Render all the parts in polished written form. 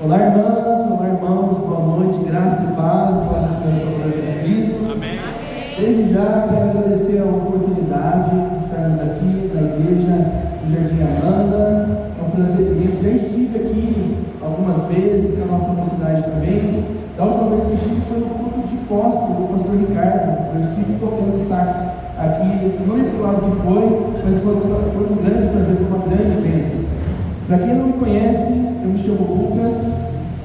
Olá, irmãs, olá, irmãos, boa noite, graça e paz do nosso Senhor e Salvador Jesus Cristo. Amém. Desde já quero agradecer a oportunidade de estarmos aqui na igreja do Jardim Amanda. É um prazer imenso. Já estive aqui algumas vezes na nossa mocidade também. Da última vez que estive foi no culto de posse do pastor Ricardo. Eu estive tocando sax aqui, não lembro que lado que foi, mas foi um grande prazer, foi uma grande bênção. Para quem não me conhece, eu me chamo Lucas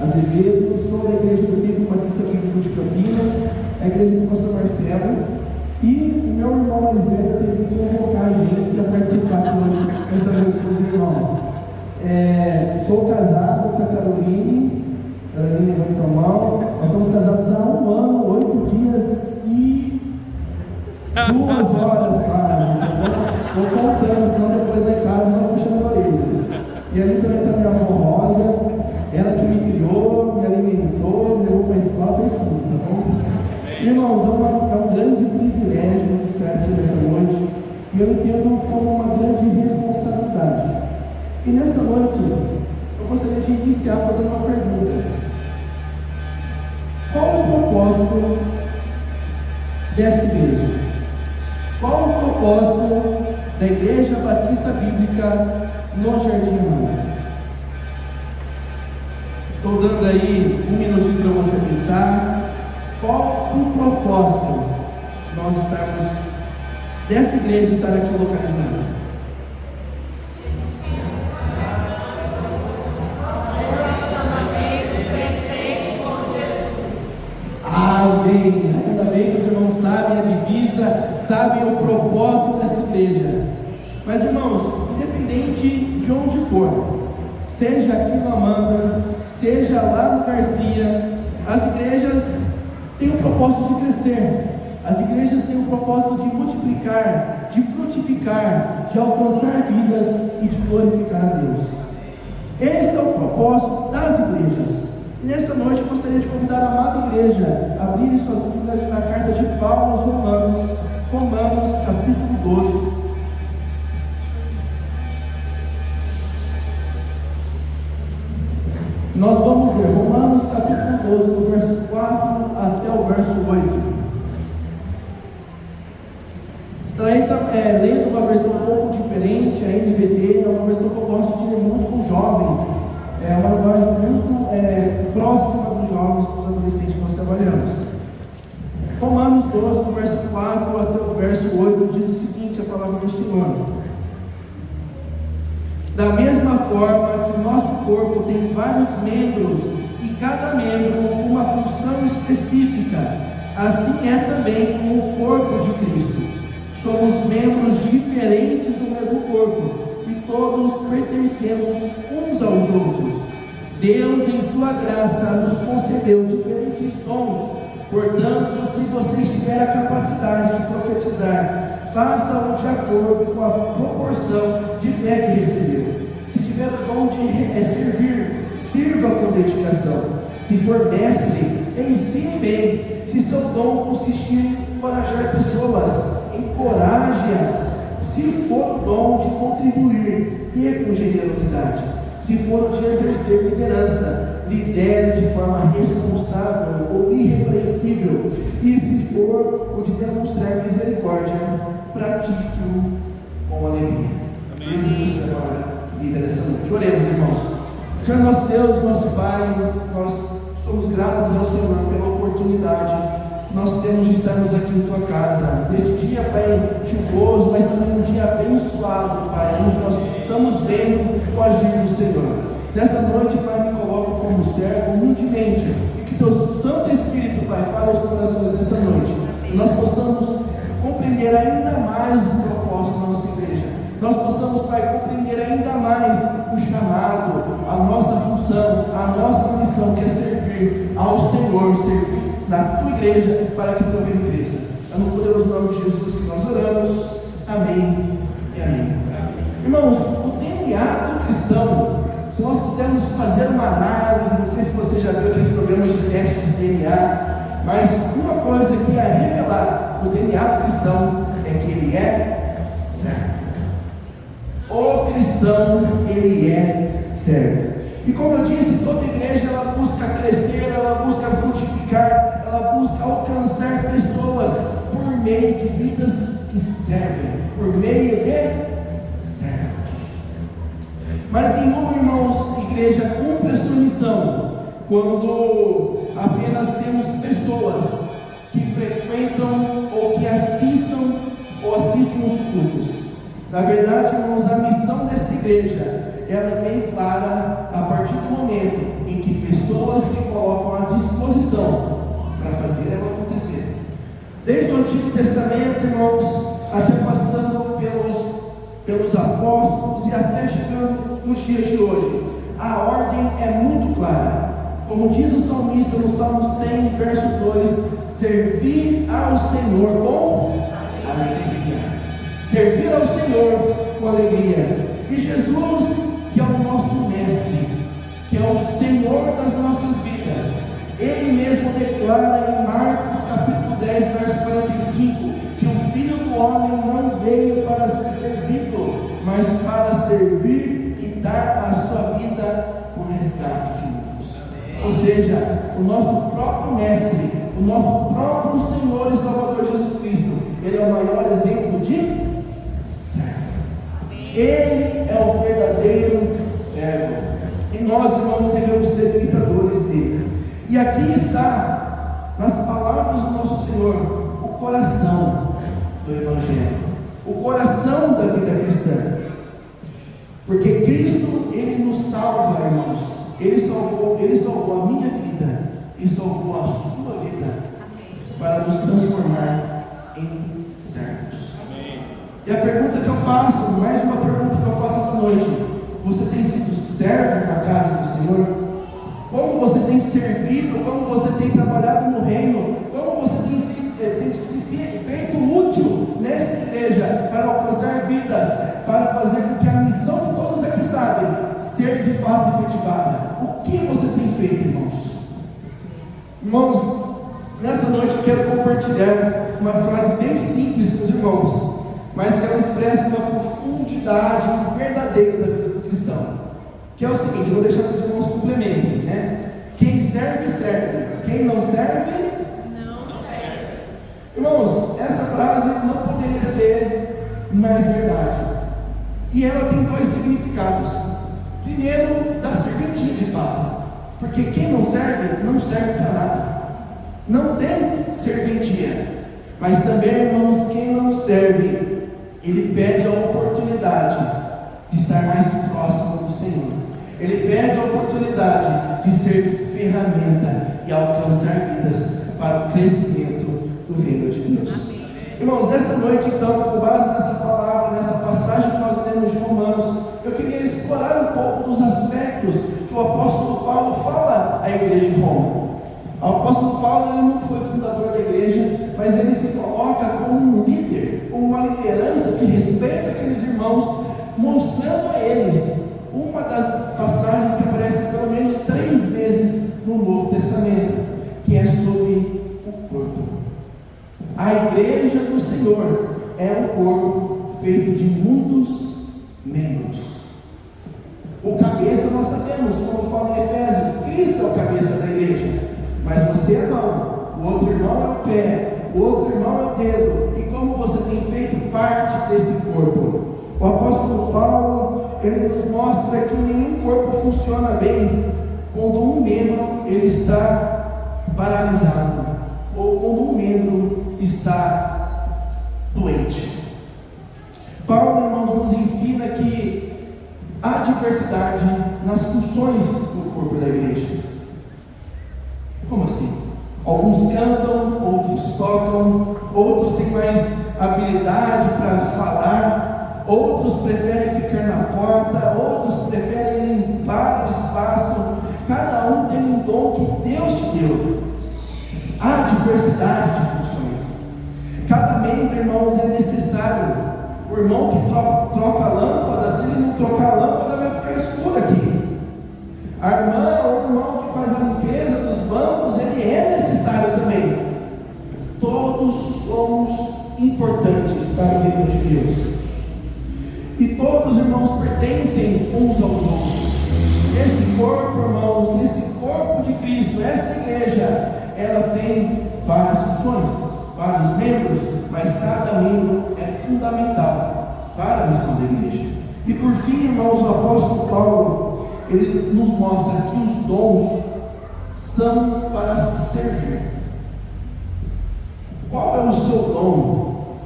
Azevedo, sou da igreja do Templo Batista Bíblico de Campinas, a igreja do pastor Marcelo, e o meu irmão mais velho teve que convocar a gente para participar aqui hoje dessa noite com os irmãos. Sou casado com a Caroline, levanta sua mão. Nós somos casados há 1 ano, 8 dias e 2 horas quase. Vou contando, senão depois lá em casa eu vou puxando a orelha. E ali também está minha avó Rosa, ela que me criou, me alimentou, me levou para a escola, fez tudo, tá bom? Irmãos, é um grande privilégio estar aqui nessa noite, e eu entendo como uma grande responsabilidade. E nessa noite, eu gostaria de iniciar fazendo uma pergunta: qual o propósito desta igreja? Qual o propósito da Igreja Batista Bíblica no Jardim Amanda? Estou dando aí 1 minutinho para você pensar. Qual o propósito nós estarmos, desta igreja estar aqui localizada? Amém. Ainda bem que os irmãos sabem a divisa, sabem o propósito dessa igreja. Mas, irmãos, independente de onde for, seja aqui no Amanda, seja lá no Garcia, as igrejas têm o propósito de crescer. As igrejas têm o propósito de multiplicar, de frutificar, de alcançar vidas e de glorificar a Deus. Este é o propósito das igrejas. Nessa noite eu gostaria de convidar a amada igreja a abrir suas Bíblias na carta de Paulo aos Romanos capítulo 12. Nós vamos ler Romanos capítulo 12, do verso 4 até o verso 8. Estarei lendo uma versão um pouco diferente, a NVT, é uma versão que eu gosto de ler muito com jovens. É uma linguagem muito próxima dos jovens, dos adolescentes que nós trabalhamos. Romanos 12, do verso 4 até o verso 8, diz o seguinte: a palavra do Senhor. Da mesma forma que o nosso corpo tem vários membros e cada membro uma função específica, assim é também com o corpo de Cristo. Somos membros diferentes do mesmo corpo e todos pertencemos uns aos outros. Deus, em sua graça, nos concedeu diferentes dons. Portanto, se você tiver a capacidade de profetizar, faça-o de acordo com a proporção de fé que recebeu. Se tiver o dom de servir, sirva com dedicação. Se for mestre, ensine bem. Se seu dom consistir em encorajar pessoas, encoraje-as. Se for o dom de contribuir, dê com generosidade. Se for o de exercer liderança, lidere de forma responsável ou irrepreensível. E se for o de demonstrar misericórdia, pratique-o com alegria. Deus abençoe a palavra lida nessa noite. Oremos, irmãos. Senhor nosso Deus, nosso Pai, nós somos gratos ao Senhor pela oportunidade que nós temos de estarmos aqui em Tua casa, nesse dia, Pai, chuvoso, mas também um dia abençoado, Pai, onde nós estamos vendo o agir do Senhor. Nessa noite, Pai, me coloco como servo humildemente, e que Teu Santo Espírito, Pai, fale aos corações nessa noite, e nós possamos compreender ainda mais o propósito da nossa igreja. Nós possamos, Pai, compreender ainda mais o chamado, a nossa função, a nossa missão, que é servir ao Senhor, servir na Tua igreja, para que o Teu reino cresça. É no poderoso nome de Jesus que nós oramos. Amém e amém. Irmãos, o DNA do cristão, se nós pudermos fazer uma análise, não sei se você já viu aqueles programas de teste de DNA, mas uma coisa que é revelar o DNA do cristão é que ele é servo. O cristão, ele é servo. E como eu disse, toda igreja ela busca crescer, ela busca frutificar, ela busca alcançar pessoas por meio de vidas que servem, por meio de servos. Mas nenhuma, irmãos, igreja cumpre a sua missão quando apenas temos pessoas que frequentam ou que assistem os cultos. Na verdade, irmãos, a missão desta igreja ela é bem clara a partir do momento em que pessoas se colocam à disposição para fazer ela acontecer. Desde o Antigo Testamento, irmãos, até passando pelos apóstolos e até chegando nos dias de hoje, a ordem é muito clara. Como diz o salmista no Salmo 100, verso 2: servir ao Senhor com alegria. Servir ao Senhor com alegria. E Jesus, que é o nosso mestre, que é o Senhor das nossas vidas, Ele mesmo declara em Marcos capítulo 10, verso 45, que o Filho do Homem não veio para ser servido, mas para servir e dar a sua vida por resgate de muitos. Ou seja, o nosso próprio mestre, o nosso próprio Senhor e Salvador Jesus Cristo, Ele é o maior exemplo de servo. Ele é o verdadeiro servo. E nós, irmãos, devemos ser imitadores dele. E aqui está, nas palavras do nosso Senhor, o coração do Evangelho, o coração da vida cristã. Porque Cristo, Ele nos salva, irmãos. Ele salvou a minha vida e salvou a sua vida para nos transformar em servos. E a pergunta que eu faço, mais uma pergunta que eu faço essa noite: você tem sido servo na casa do Senhor? Como você tem servido? Como você tem trabalhado no reino? Como você tem se feito útil nesta igreja para alcançar vidas, para fazer com que a missão que todos aqui sabem ser de fato efetivada? O que você tem feito, irmãos? Irmãos, nessa noite eu quero compartilhar uma frase bem simples com os irmãos, mas que ela expressa uma profundidade verdadeira da vida do cristão, que é o seguinte: eu vou deixar que os irmãos complementem, né? Quem serve, serve. Quem não serve, não serve. Irmãos, essa frase não poderia ser mais verdade, e ela tem dois significados. Primeiro, da serventia de fato, porque quem não serve para nada, não tem serventia. Mas também, irmãos, quem não serve, ele pede a oportunidade de estar mais próximo do Senhor. Ele pede a oportunidade de ser ferramenta e alcançar vidas para o crescimento do reino de Deus. Irmãos, nessa noite então, com base nessa palavra, nessa passagem que nós lemos de Romanos, eu queria explorar um pouco dos aspectos que o apóstolo Paulo fala à igreja de Roma. O apóstolo Paulo, ele não foi fundador da igreja, mas ele se coloca como um líder, como uma liderança que respeita aqueles irmãos, mostrando a eles uma das passagens que aparece pelo menos 3 vezes no Novo Testamento, que é sobre o corpo. A igreja do Senhor é um corpo feito de muitos membros. O cabeça nós sabemos, como fala em Efésios, Cristo é o cabeça da igreja, mas você é a mão, o outro irmão é o pé, o outro irmão é o dedo. E como você tem feito parte desse corpo? O apóstolo Paulo, ele nos mostra que nenhum corpo funciona bem quando um membro ele está paralisado, ou quando um membro está doente. Paulo, irmãos, nos ensina que há diversidade nas funções do corpo da igreja. Como assim? Alguns cantam, outros tocam, outros têm mais habilidade para falar, outros preferem ficar na porta, outros preferem limpar o espaço. Cada um tem um dom que Deus te deu. Há diversidade de funções. Cada membro, irmãos, é necessário. O irmão que troca a lâmpada, se ele não trocar a lâmpada, vai ficar escuro aqui. A irmã ou o irmão que faz a limpeza dos bancos, ele é necessário também. Todos somos importantes para o reino de Deus. E todos, irmãos, pertencem uns aos outros. Esse corpo ele nos mostra que os dons são para servir. Qual é o seu dom?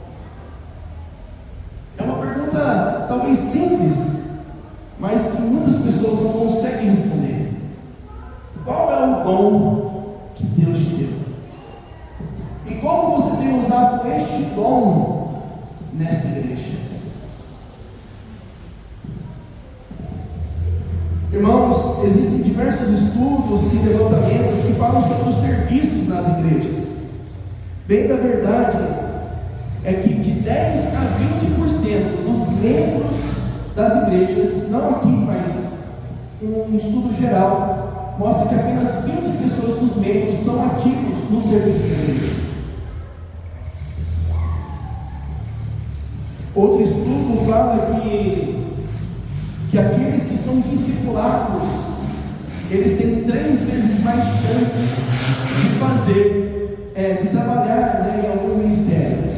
É uma pergunta talvez simples, mas que muitas pessoas não conseguem responder. Qual é o dom que Deus te deu? E como você tem usado este dom nesta igreja? Irmãos, existem diversos estudos e levantamentos que falam sobre os serviços nas igrejas. Bem da verdade é que de 10 a 20% dos membros das igrejas, não aqui, mas um estudo geral, mostra que apenas 20 pessoas dos membros são ativos no serviço da igreja. Outro estudo fala que aqueles que são discipulados, eles têm 3 vezes mais chances de fazer, de trabalhar, né, em algum ministério.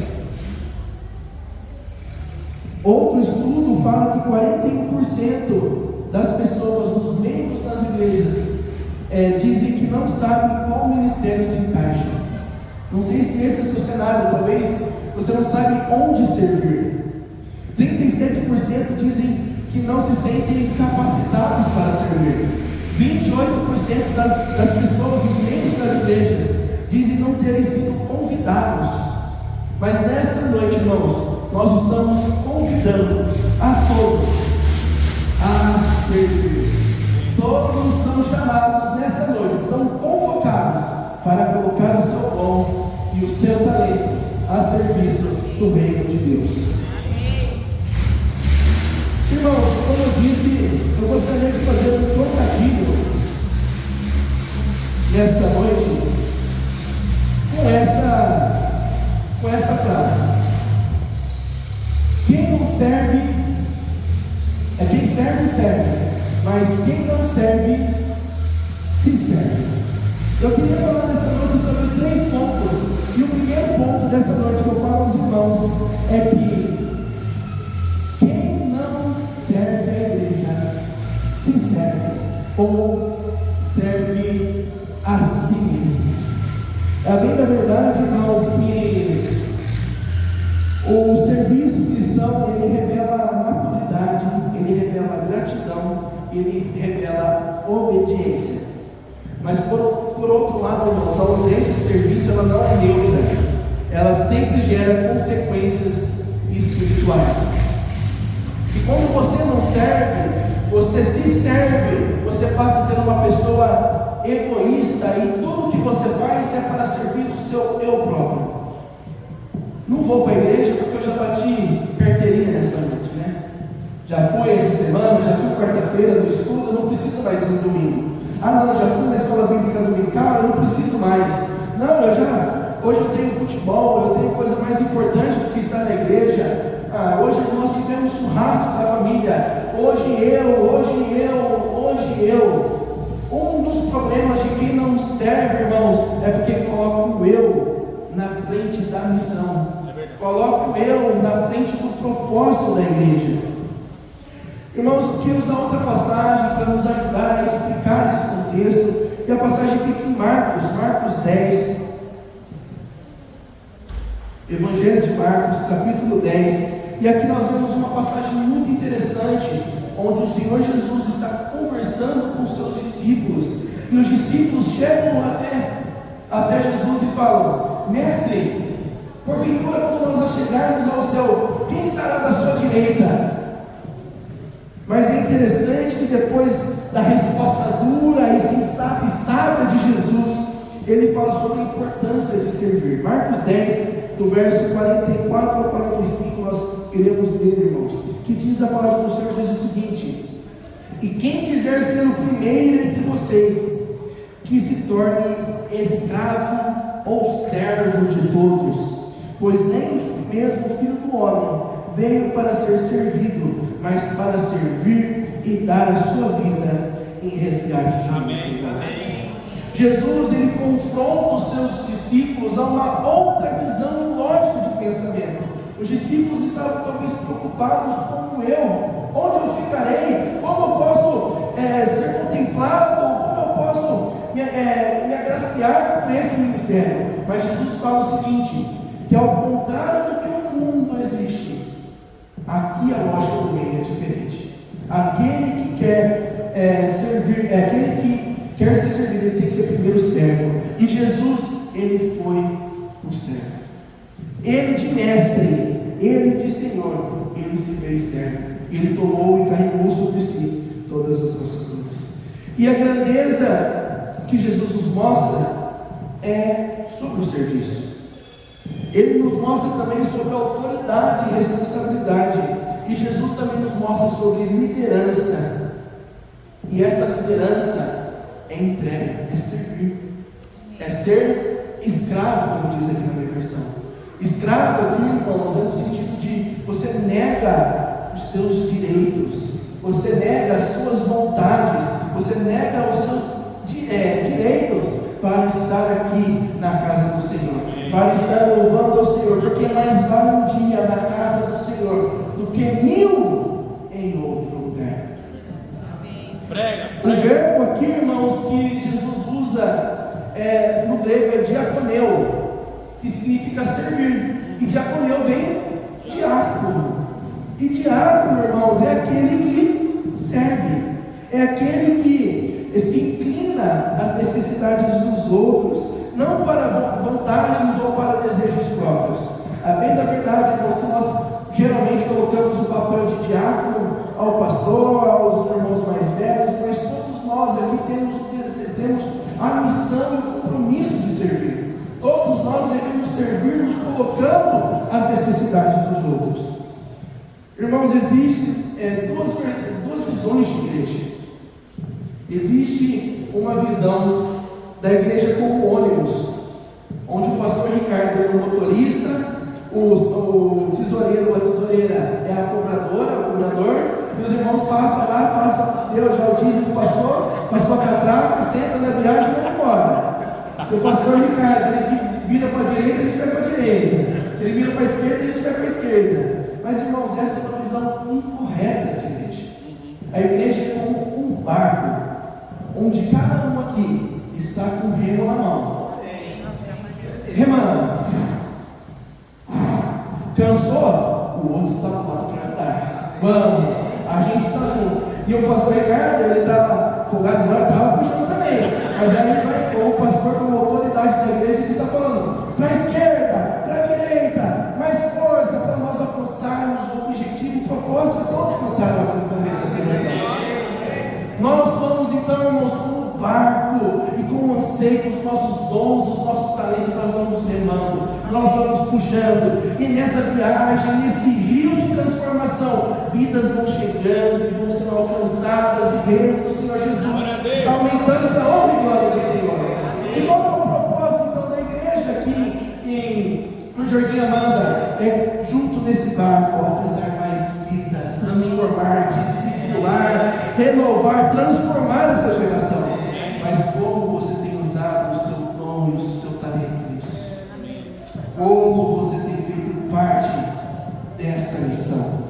Outro estudo fala que 41% das pessoas, dos membros das igrejas, dizem que não sabem qual ministério se encaixa. Não sei se esse é o seu cenário, talvez você não sabe onde servir. 37% dizem que não se sentem capacitados para servir. 28% das pessoas, os membros das igrejas, dizem não terem sido convidados. Mas nessa noite, irmãos, nós estamos convidando a todos a servir. Todos são chamados nessa noite, estão convocados para colocar o seu dom e o seu talento a serviço do reino de Deus. Irmãos, como eu disse, eu gostaria de fazer um trocadilho nessa noite com esta frase: quem não serve, quem serve, mas quem não serve, se serve. Eu queria falar nessa noite sobre 3 pontos, e o primeiro ponto dessa noite que eu falo aos irmãos é que serve a igreja, se serve ou serve a si mesmo. É bem da verdade, irmãos, que o serviço cristão, ele revela maturidade, ele revela gratidão, ele revela obediência. Mas por outro lado, irmãos, a ausência de serviço, ela não é neutra, ela sempre gera consequências espirituais. E quando você não serve, você se serve, você passa a ser uma pessoa egoísta, e tudo que você faz é para servir o seu eu próprio. Não vou para a igreja porque eu já bati carteirinha nessa noite, né? Já fui essa semana, já fui quarta-feira no estudo, eu não preciso mais ir no domingo. Ah não, já fui na escola bíblica dominical, eu não preciso mais. Não, hoje eu tenho futebol, eu tenho coisa mais importante do que estar na igreja. Hoje nós tivemos churrasco da família, hoje eu. Um dos problemas de quem não serve, irmãos, é porque coloca o eu na frente da missão, coloca o eu na frente do propósito da igreja. Irmãos, eu quero usar outra passagem para nos ajudar a explicar esse contexto, e a passagem fica em Marcos 10, Evangelho de Marcos, capítulo 10. E aqui nós vemos uma passagem muito interessante, onde o Senhor Jesus está conversando com os seus discípulos, e os discípulos chegam até Jesus e falam: Mestre, porventura quando nós chegarmos ao céu, quem estará da sua direita? Mas é interessante que depois da resposta dura e sensata e sábia de Jesus, ele fala sobre a importância de servir. Marcos 10, do verso 44 ao 45, nós iremos ler, irmãos, que diz a palavra do Senhor, diz o seguinte: e quem quiser ser o primeiro entre vocês, que se torne escravo ou servo de todos, pois nem mesmo o Filho do Homem veio para ser servido, mas para servir e dar a sua vida em resgate de Amém. Amém. Jesus, ele confronta os seus discípulos a uma outra visão e lógica de pensamento. Os discípulos estavam talvez preocupados com o eu. Onde eu ficarei? Como eu posso quero. Mas Jesus fala o seguinte, que ao contrário do que o mundo existe, aqui a lógica do reino é diferente. Aquele que quer servir, aquele que quer ser servido, ele tem que ser primeiro servo. E Jesus, ele foi o servo. Ele de mestre, ele de Senhor, ele se fez servo. Ele tomou e carregou sobre si todas as nossas dores. E a grandeza que Jesus nos mostra é sobre o serviço. Ele nos mostra também sobre a autoridade e responsabilidade. E Jesus também nos mostra sobre liderança. E essa liderança é entrega, é servir, é ser escravo, como diz aqui na minha versão. Escravo aqui, irmãos, é no sentido de você nega os seus direitos, você nega as suas vontades, você nega os seus direitos para estar aqui na casa do Senhor, para estar louvando ao Senhor, porque mais vale um dia na casa do Senhor do que 1000 em outro lugar. O verbo aqui, irmãos, que Jesus usa no grego é diaconeu, que significa servir, e diaconeu vem diácono. E diácono, irmãos, é aquele que serve, é aquele que se inclina às necessidades dos outros, não para vantagens ou para desejos próprios. A bem da verdade, irmãos, que nós geralmente colocamos o papel de diácono ao pastor, aos irmãos mais velhos, mas todos nós aqui temos a missão e o compromisso de servir. Todos nós devemos servir nos colocando as necessidades dos outros. Irmãos, existem duas visões de igreja. Existe uma visão da igreja como ônibus, onde o pastor Ricardo é o motorista, o tesoureiro ou a tesoureira é a cobradora, o cobrador, e os irmãos passam lá, Deus já o dízimo do pastor, passou a catraca, senta na viagem e vai embora. Se o pastor Ricardo ele vira para a direita, a gente vai para a direita. Se ele vira para a esquerda, a gente vai para a esquerda. Mas, irmãos, essa é uma visão incorreta de igreja. A igreja é como um barco, onde cada um aqui está com o remo na mão. Remando. Cansou? O outro está do lado para ajudar. Vamos, a gente está junto. E o pastor Ricardo, ele está lá, folgado, agora estava puxando também. Mas aí vai, o pastor, como autoridade da igreja, ele está falando para a esquerda, para a direita, mais força para nós alcançarmos o objetivo, o propósito. Todos cantaram aqui no começo da pregação. Nós somos então, irmãos, como um barco, e com o anseio, com os nossos dons, os nossos talentos, nós vamos remando, nós vamos puxando, e nessa viagem, nesse rio de transformação, vidas vão chegando e vão sendo alcançadas, e o reino do Senhor Jesus está aumentando para a honra e glória do Senhor. E qual é o propósito então da igreja aqui no Jardim Amanda? É junto nesse barco alcançar mais vidas, transformar, discipular, renovar, transformar essa geração. Mas como você tem usado o seu dom e o seu talento nisso? Como você tem feito parte desta missão?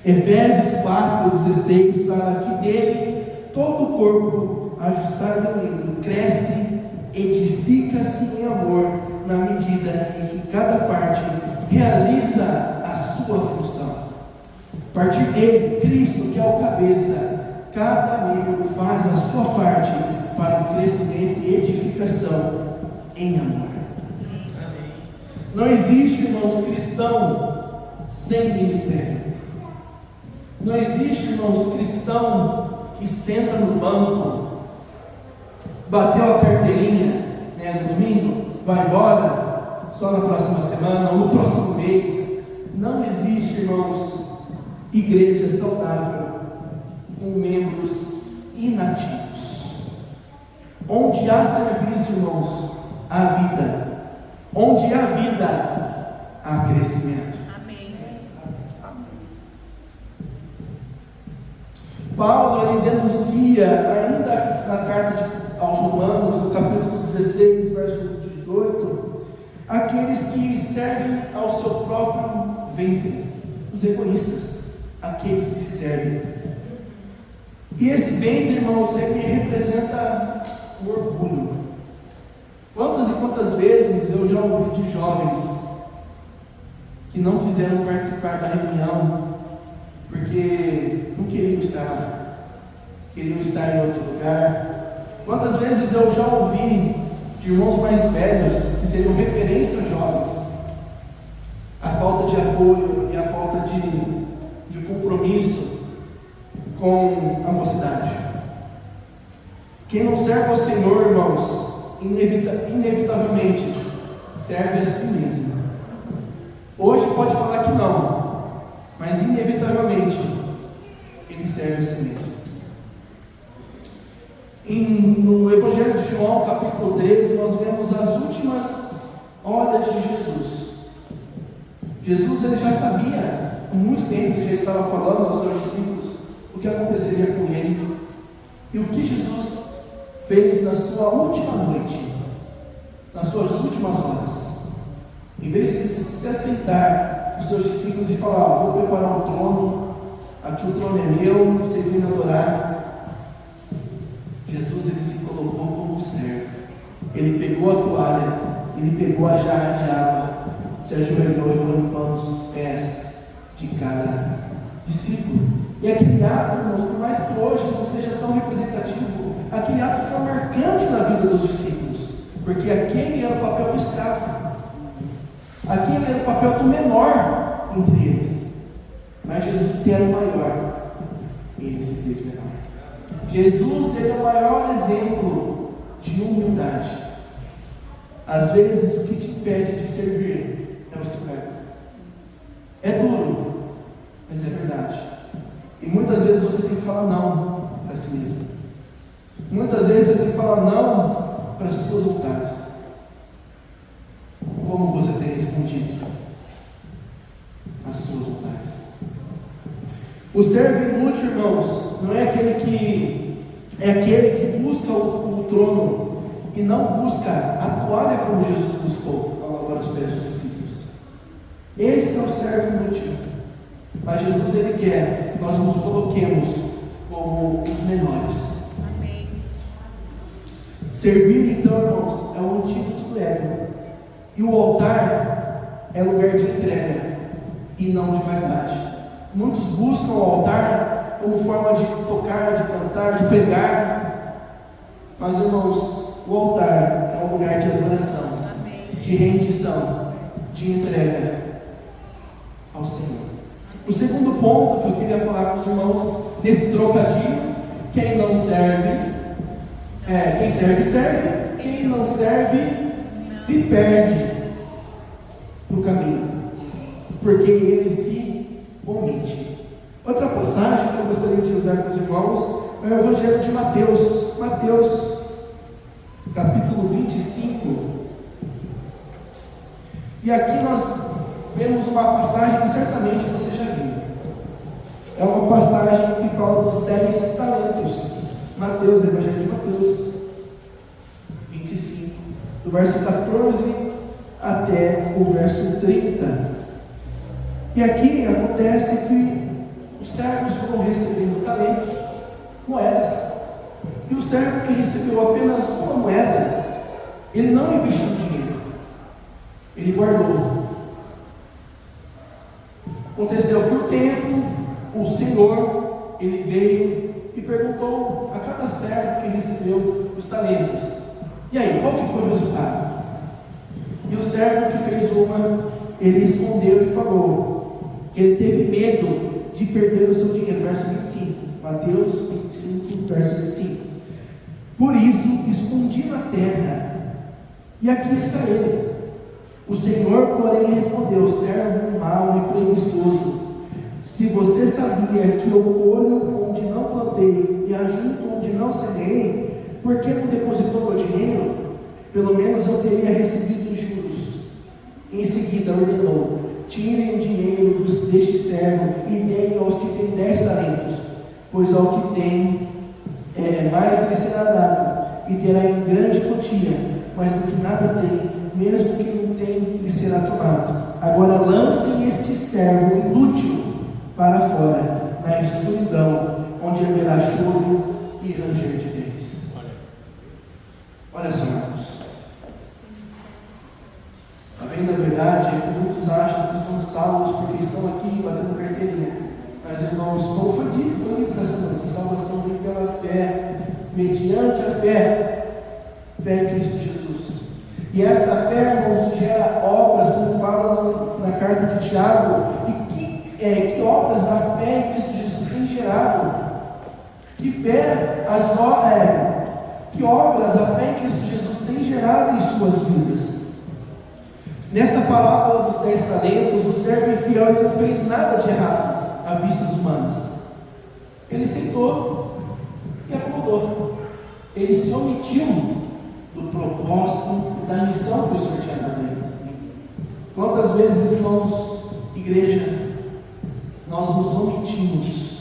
Efésios 4,16 fala que dele todo o corpo ajustado e unido cresce, edifica-se em amor na medida em que cada parte realiza a sua função. A partir dele, Cristo, que é o cabeça, cada membro faz a sua parte para o crescimento e edificação em amor. Não existe, irmãos, cristão sem ministério. Não existe, irmãos, cristão que senta no banco, bateu a carteirinha, no domingo, vai embora, só na próxima semana ou no próximo mês. Não existe, irmãos, igreja saudável com membros inativos. Onde há serviço, irmãos, há vida. Onde há vida, há crescimento. Paulo, ele denuncia, ainda na carta aos Romanos, no capítulo 16, verso 18, aqueles que servem ao seu próprio ventre, os egoístas, aqueles que se servem. E esse ventre, irmãos, ele representa o orgulho. Quantas e quantas vezes eu já ouvi de jovens que não quiseram participar da reunião porque não queriam estar lá, queriam estar em outro lugar. Quantas vezes eu já ouvi de irmãos mais velhos, que seriam referência aos jovens, a falta de apoio e a falta de compromisso com a mocidade. Quem não serve ao Senhor, irmãos, inevitavelmente serve a si mesmo. Hoje pode falar que não, mas inevitavelmente ele serve a si mesmo. No Evangelho de João, capítulo 13, nós vemos as últimas horas de Jesus. Jesus ele já sabia, há muito tempo, já estava falando aos seus discípulos o que aconteceria com ele. E o que Jesus fez na sua última noite, nas suas últimas horas. Em vez de se assentar os seus discípulos e falar: vou preparar um trono, aqui o trono é meu, vocês vêm adorar. Jesus ele se colocou como servo. Ele pegou a toalha, ele pegou a jarra de água, se ajoelhou e foi limpando os pés de cada discípulo. E aquele ato, irmãos, por mais que hoje não seja tão representativo, aquele ato foi marcante na vida dos discípulos, porque aquele era o papel do escravo, aquele era o papel do menor entre eles. Mas Jesus, que era o maior, ele se fez menor. Jesus ele é o maior exemplo de humildade. Às vezes o que te impede de servir é o seu ego. É duro, mas é verdade. E muitas vezes você tem que falar não para si mesmo. Muitas vezes você tem que falar não para as suas vontades. Como você tem respondido às suas vontades? O servo inútil, irmãos, não é aquele que busca o trono e não busca a toalha como Jesus buscou ao lavar os pés dos discípulos. Esse é o servo inútil. Mas Jesus ele quer que nós nos coloquemos como os menores. Amém. Servir, então, irmãos, é o antídoto do ego. E o altar é lugar de entrega e não de vaidade. Muitos buscam o altar como forma de tocar, de cantar, de pregar. Mas, irmãos, o altar é um lugar de adoração, de rendição, de entrega ao Senhor. O segundo ponto que eu queria falar com os irmãos nesse trocadilho: quem não serve, quem serve, serve, quem não serve, se perde no caminho, porque ele se omite. Outra passagem que eu gostaria de usar com os irmãos é o Evangelho de Mateus, Mateus capítulo 25. E aqui nós vemos uma passagem que certamente você já viu. É uma passagem que fala dos 10 talentos. Mateus, Evangelho de Mateus 25, do verso 14 até o verso 30. E aqui acontece que os servos foram recebendo talentos, moedas. E o servo que recebeu apenas uma moeda, ele não investiu dinheiro, ele guardou. Aconteceu por tempo, o Senhor, ele veio e perguntou a cada servo que recebeu os talentos: e aí, qual que foi o resultado? E o servo que fez uma, ele escondeu e falou que ele teve medo de perder o seu dinheiro. Verso 25, Mateus 25, verso 25. Por isso, escondi na terra, e aqui está ele. O Senhor, porém, respondeu: servo mau e preguiçoso, se você sabia que eu colho onde não plantei e ajunto onde não semeei, por que não depositou meu dinheiro? Pelo menos eu teria recebido os juros. Em seguida ordenou: tirem o dinheiro deste servo e deem aos que têm 10 talentos, pois ao que tem mais lhe será dado, e terá em grande quantia, mas do que nada tem, mesmo que não tem, lhe será tomado. Agora lancem este servo inútil para fora, na escuridão, onde haverá choro e ranger de dentes. Olha só, irmãos, são salvos porque estão aqui batendo carteirinha. Mas, irmãos, como foi dito nessa noite, a salvação vem pela fé, mediante a fé em Cristo Jesus. E esta fé, irmãos, gera obras, como fala na carta de Tiago. E que obras a fé em Cristo Jesus tem gerado? Que obras a fé em Cristo Jesus tem gerado em suas vidas? Nesta parábola dos 10 talentos, o servo infiel ele não fez nada de errado à vistas humanas. Ele aceitou e acomodou. Ele se omitiu do propósito e da missão que o Senhor tinha dado a ele. Quantas vezes, irmãos, igreja, nós nos omitimos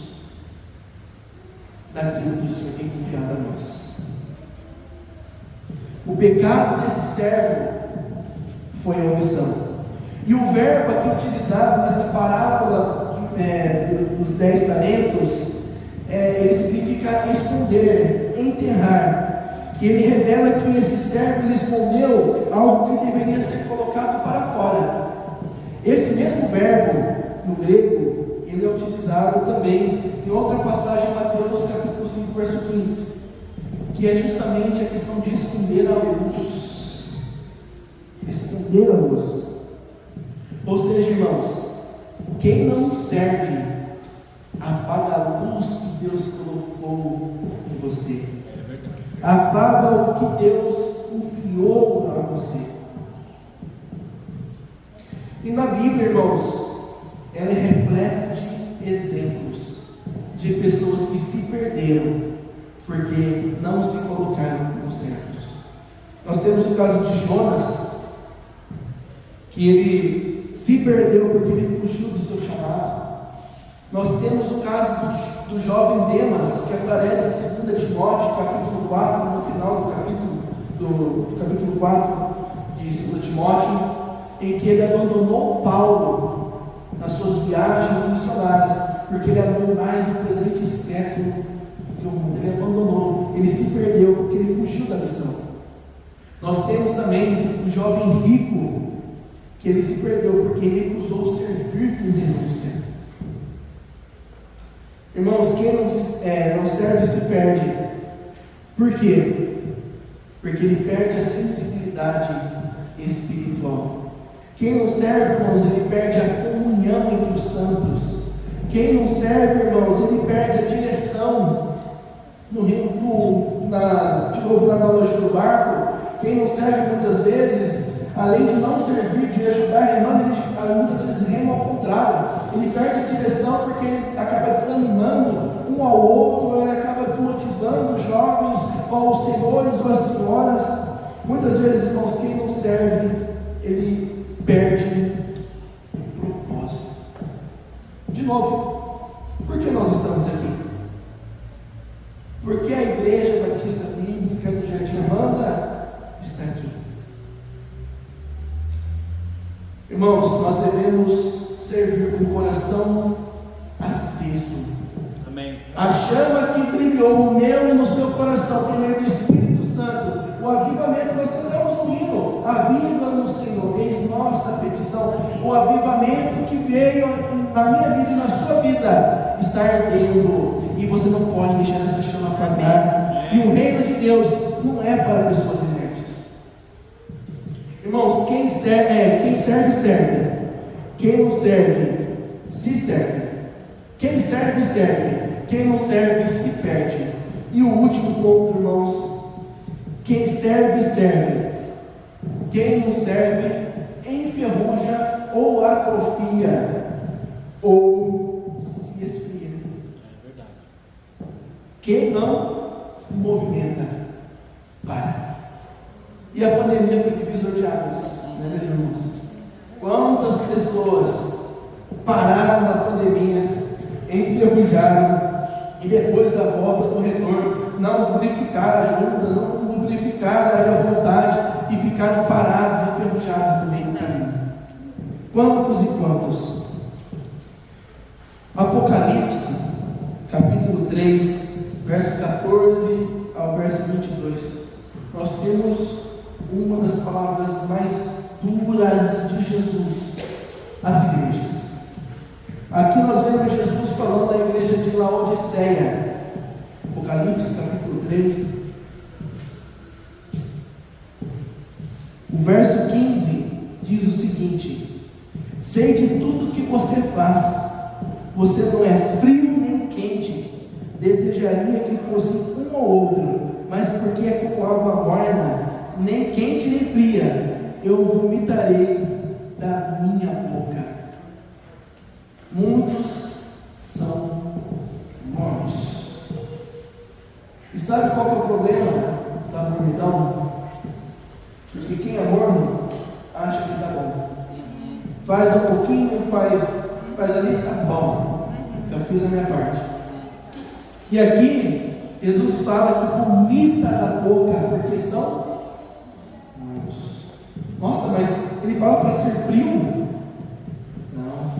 daquilo que o Senhor tem confiado a nós? O pecado desse servo foi a omissão. E o verbo aqui utilizado nessa parábola dos 10 talentos, ele significa esconder, enterrar. E ele revela que esse servo ele escondeu algo que deveria ser colocado para fora. Esse mesmo verbo, no grego, ele é utilizado também em outra passagem, Mateus capítulo 5, verso 15, que é justamente a questão de esconder a luz. Esconder a luz. Ou seja, irmãos, quem não serve, apaga a luz que Deus colocou em você. Apaga o que Deus confiou a você. E na Bíblia, irmãos, ela é repleta de exemplos de pessoas que se perderam porque não se colocaram como servos. Nós temos o caso de Jonas, que ele se perdeu porque ele fugiu do seu chamado. Nós temos o caso do jovem Demas, que aparece em 2 Timóteo, capítulo 4, no final do capítulo 4 de 2 Timóteo, em que ele abandonou Paulo nas suas viagens missionárias, porque ele amou mais o presente século que o mundo. Ele abandonou, ele se perdeu porque ele fugiu da missão. Nós temos também o jovem rico, que ele se perdeu porque recusou servir com renúncia. Irmãos, quem não serve se perde. Por quê? Porque ele perde a sensibilidade espiritual. Quem não serve, irmãos, ele perde a comunhão entre os santos. Quem não serve, irmãos, ele perde a direção. De novo, na analogia do barco, quem não serve muitas vezes, além de não servir, de ajudar remando, ele muitas vezes rema ao contrário. Ele perde a direção porque ele acaba desanimando um ao outro, ele acaba desmotivando os jovens, ou os senhores, ou as senhoras. Muitas vezes, irmãos, quem não serve, ele perde o propósito. De novo, por que nós estamos aqui? Porque a Igreja Batista Bíblica do Jardim Amanda está aqui. Irmãos, nós devemos servir com o coração aceso. Amém. A chama que brilhou no meu e no seu coração, por meio do Espírito Santo, o avivamento, nós cantamos no hino, aviva-nos, Senhor, eis nossa petição. O avivamento que veio na minha vida e na sua vida está ardendo, e você não pode deixar essa chama apagar. E o reino de Deus não é para pessoas inertes. Irmãos, quem serve, serve. Quem não serve, se serve. Quem serve, serve. Quem não serve, se perde. E o último ponto, irmãos, quem serve, serve. Quem não serve, enferruja ou atrofia, ou se esfria. É verdade. Quem não se movimenta, para. E a pandemia foi divisor de águas, né, meus irmãos? Quantas pessoas pararam na pandemia, enferrujaram, e depois da volta do retorno, não lubrificaram a junta, não lubrificaram a vontade, e ficaram parados, enferrujados no meio do caminho. Quantos e quantos? Apocalipse, capítulo 3, verso 14 ao verso 22. Nós temos uma das palavras mais duras de Jesus às igrejas. igreja de Laodiceia. Apocalipse capítulo 3. O verso 15 diz o seguinte: sei de tudo que você faz. Você não é frio nem quente. Desejaria que fosse um ou outro, mas porque é como água morna, nem quente nem fria, eu vomitarei da minha boca. Muitos são mornos. E sabe qual que é o problema da mornidão? Porque quem é morno acha que está bom. Faz um pouquinho, faz ali, tá bom. Eu fiz a minha parte. E aqui Jesus fala que vomita da boca, porque são mornos. Nossa, mas ele fala para ser frio? Não.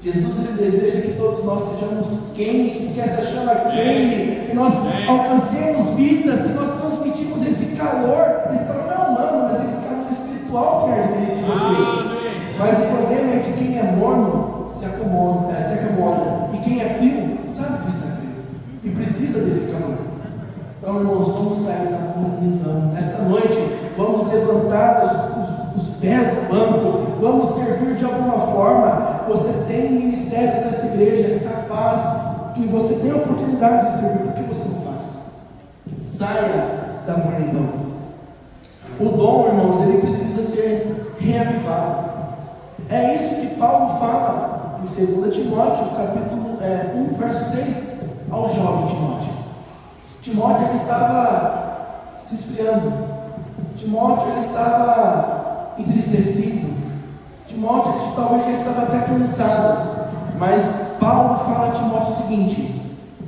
Jesus, ele deseja que todos nós sejamos quentes, que essa chama queime, que nós alcancemos vidas, que nós transmitimos esse calor. Esse calor não é humano, mas esse calor espiritual que arde dentro de você. Mas o problema é que quem é morno se acomoda. E quem é frio sabe que está frio e precisa desse calor. Então, irmãos, vamos sair da mornidão. Nessa noite, vamos levantar os pés do banco, vamos servir de alguma forma. Você tem ministérios dessa igreja capaz, que você tem a oportunidade de servir, por que você não faz? Saia da mornidão. O dom, irmãos, ele precisa ser reavivado. É isso que Paulo fala em 2 Timóteo, capítulo 1, verso 6, ao jovem Timóteo. Timóteo, ele estava se esfriando. Timóteo, ele estava entristecido. Timóteo, ele talvez já estava até cansado. Mas Paulo fala a Timóteo o seguinte: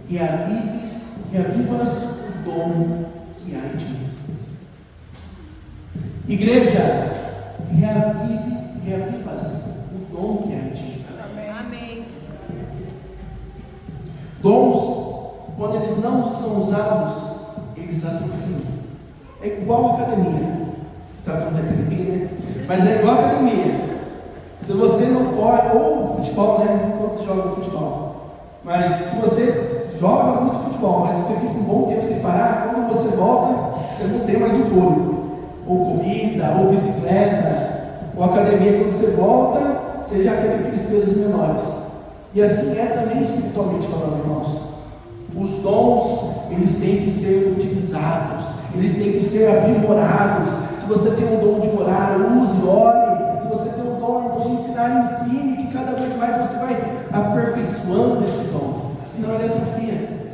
reavivas o dom que há em ti. Igreja, reavivas o dom que há em ti. Amém. Dons, quando eles não são usados, eles atrofiam. É igual a academia. Você está falando de academia, né? Mas é igual a academia. Se você não pode, ou futebol, né? Quantos jogam futebol? Mas se você joga muito futebol, mas você fica um bom tempo sem parar, quando você volta, você não tem mais o fôlego. Ou comida, ou bicicleta, ou academia, quando você volta, você já quer aqueles pesos menores. E assim é também espiritualmente falando, irmãos. Os dons, eles têm que ser utilizados, eles têm que ser aprimorados. Se você tem um dom de orar, use, ore. Se você tem um dom, irmãos, de ensinar, ensine, que cada vez mais você vai aperfeiçoando esse dom. Senão ele atrofia,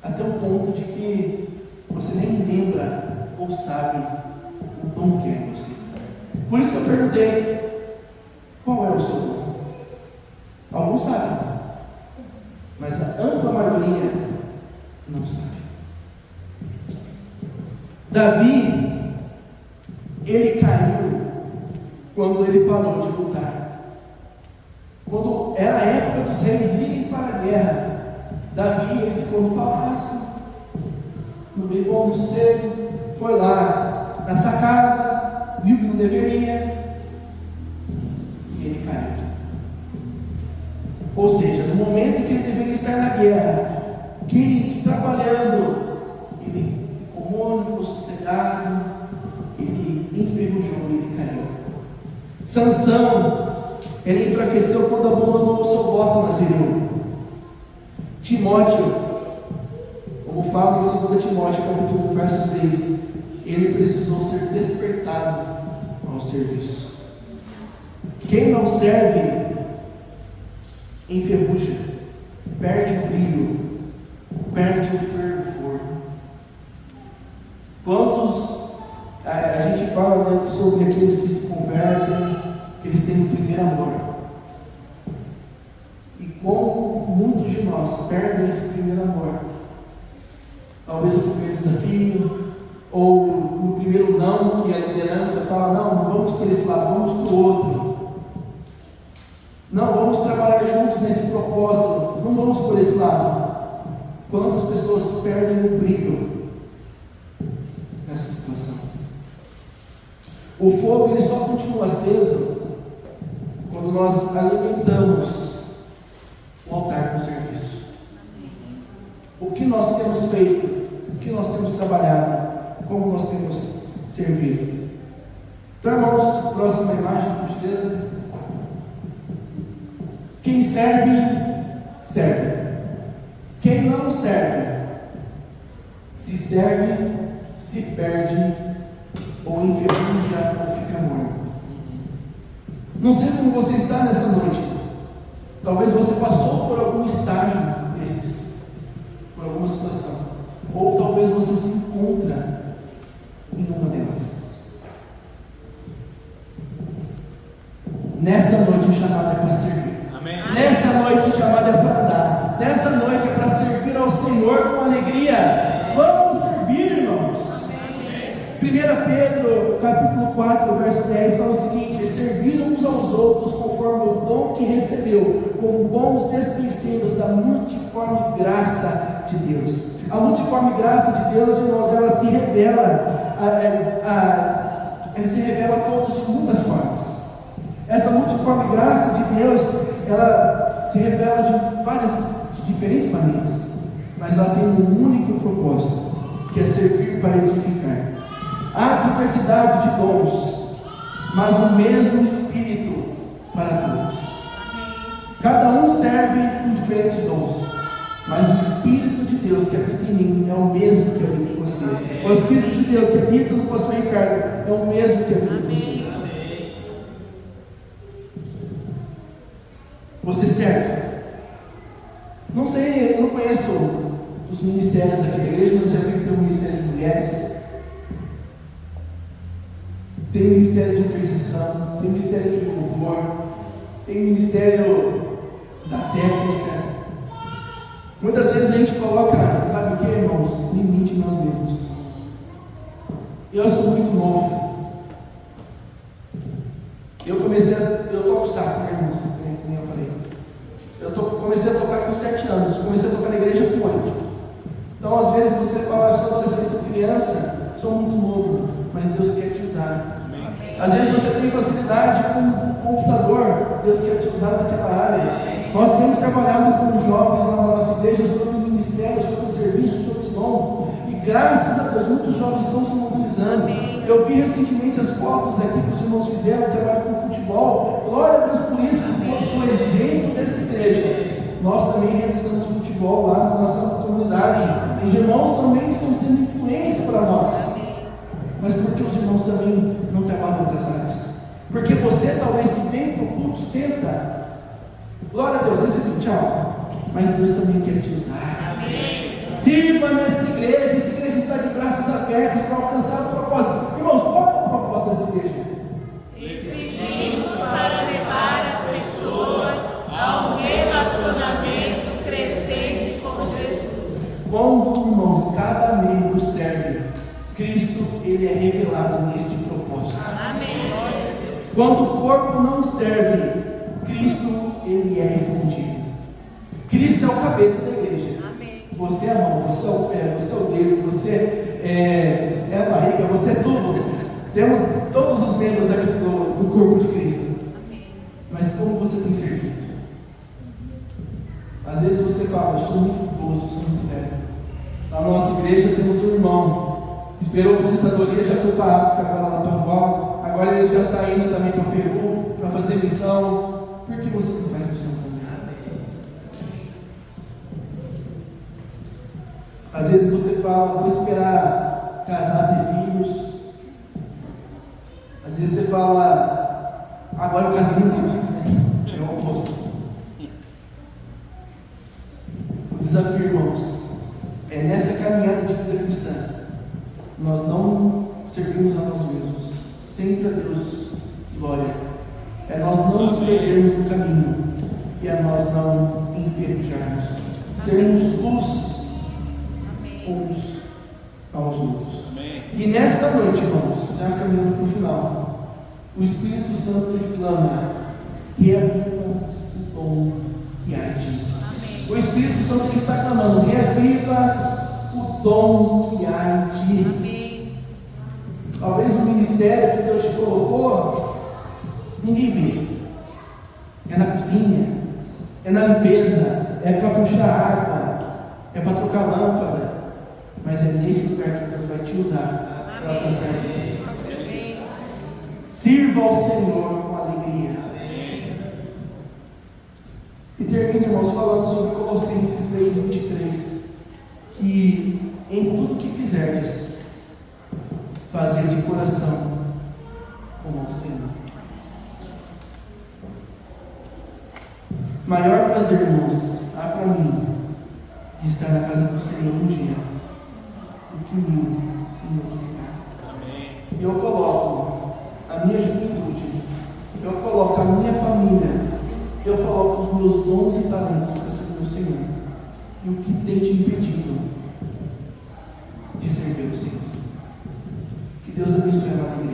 até o ponto de que você nem lembra ou sabe o dom que é em você. Por isso que eu perguntei: qual é o seu dom? Alguns sabem, mas a ampla maioria não sabe. Davi, ele caiu quando ele parou de lutar. Quando era a época dos reis irem para a guerra, Davi, ele ficou no palácio, no bem bom, no sossego, foi lá na sacada, viu que não deveria, e ele caiu. Ou seja, no momento em que ele deveria estar na guerra, trabalhando, ele ficou morno, ficou sossegado, ele enferrujou, ele caiu. Sansão, ele enfraqueceu quando abandonou o seu voto nazireu. Timóteo, como fala em 2 Timóteo, capítulo 1, verso 6, ele precisou ser despertado ao serviço. Quem não serve, enferruja, perde o brilho, perde o fervor. Quantos a gente fala, né, sobre aqueles que se convertem, que eles têm o primeiro amor, e como muitos de nós perdem esse primeiro amor, talvez o primeiro desafio, ou o primeiro não, que a liderança fala: não vamos por esse lado, vamos para o outro. Não, vamos trabalhar juntos nesse propósito, não vamos por esse lado. Quantas pessoas perdem o brilho nessa situação? O fogo, ele só continua aceso quando nós alimentamos o altar com serviço. nós temos feito? O que nós temos trabalhado? Como nós temos servido? Então, irmãos, próxima imagem, por gentileza. Quem serve, serve. Quem não serve, se serve, se perde, ou enferruja, ou fica morto. Não sei como você está nessa noite. Talvez você passou por algum estágio desses, por alguma situação, ou talvez você se encontra em uma delas. Nessa noite o chamado é para servir. Amém. Nessa noite o chamado é para dar. Nessa noite é para servir ao Senhor com alegria. Vamos servir, irmãos. 1 Pedro, capítulo 4, verso 10, fala o seguinte: servir uns aos outros conforme o dom que recebeu, como bons despenseiros da multiforme graça de Deus. A multiforme graça de Deus, irmãos, ela se revela, a todos de muitas formas. Essa multiforme graça de Deus, ela se revela de diferentes maneiras, mas ela tem um único propósito, que é servir para edificar. Há diversidade de dons, mas o mesmo Espírito para todos. Cada um serve com diferentes dons, mas o Espírito de Deus que habita em mim é o mesmo que habita em você. O Espírito de Deus que habita no pastor Ricardo é o mesmo que habita em você. Você serve? Não sei, eu não conheço os ministérios aqui da igreja, mas já vi que tem um ministério de mulheres, tem ministério de intercessão, tem ministério de louvor, tem ministério da técnica. Muitas vezes a gente coloca, sabe o que, irmãos? Limite em nós mesmos. Eu sou muito novo. Eu toco sax, né, irmãos? Nem eu falei. Comecei a tocar com 7 anos, comecei a tocar na igreja com 8. Então, às vezes você fala, eu sou adolescente, sou criança, sou muito novo, mas Deus quer te usar. Às vezes você tem facilidade com computador, Deus quer te usar naquela área. Nós temos trabalhado com jovens lá na nossa igreja sobre o ministério, sobre o serviço, sobre o dom. E graças a Deus, muitos jovens estão se mobilizando. Eu vi recentemente as fotos aqui que os irmãos fizeram, trabalham com futebol. Glória a Deus por isso, por exemplo desta igreja. Nós também realizamos futebol lá na nossa comunidade. Os irmãos também estão sendo influência para nós. Mas por que os irmãos também não trabalham em outras áreas? Porque você talvez que vem para o culto, senta. Glória a Deus, recebeu, tchau. Mas Deus também quer te usar. Amém. Sirva nesta igreja. Essa igreja está de braços abertos para alcançar o propósito. Irmãos, qual é o propósito dessa igreja? Existimos para levar as pessoas a um relacionamento crescente com Jesus. Quando, irmãos, cada membro serve, Cristo, ele é revelado neste propósito. Amém. Quando o corpo não serve, Cristo, ele é escondido. Cristo é o cabeça da igreja. Amém. Você é a mão, você é o pé, você é o dedo, você é a barriga, você é tudo. Temos todos os membros aqui do corpo de Cristo. Amém. Mas como você tem servido? Às vezes você fala, eu sou muito idoso, eu sou muito velho. Na nossa igreja temos um irmão que esperou a aposentadoria, já foi para a África, agora lá para Angola. Agora ele já está indo também para Peru, para fazer missão. Por que você não faz missão também? Às vezes você fala, vou esperar casar, ter filhos. Às vezes você fala, agora o casamento não tem mais, né? É o oposto. O desafio, irmãos, é nessa caminhada de vida cristã, nós não servimos a nós mesmos, sempre a Deus, glória. É nós não nos perdermos no caminho, e é nós não enferrujarmos, sermos luz uns aos outros. Amém. E nesta noite, irmãos, já caminhando para o final, o Espírito Santo ele clama: reavivas o dom que há em ti. O Espírito Santo ele está clamando: reavivas o dom que há em ti. Amém. Talvez o ministério que Deus te colocou, ninguém vê. É na cozinha, é na limpeza, é para puxar água, é para trocar lâmpada, mas é nesse lugar que Deus vai te usar para alcançar vidas. Sirva ao Senhor com alegria. E termino, irmãos, falando sobre Colossenses 3:23, que em tudo que fizerdes, fazer de coração como ao Senhor. Maior prazer, irmãos, há para mim de estar na casa do Senhor um dia do que 1000 em outro lugar. Amém. Eu coloco a minha juventude, eu coloco a minha família, eu coloco os meus dons e talentos para servir o Senhor. E o que tem te impedido de servir o Senhor? Que Deus abençoe a vida.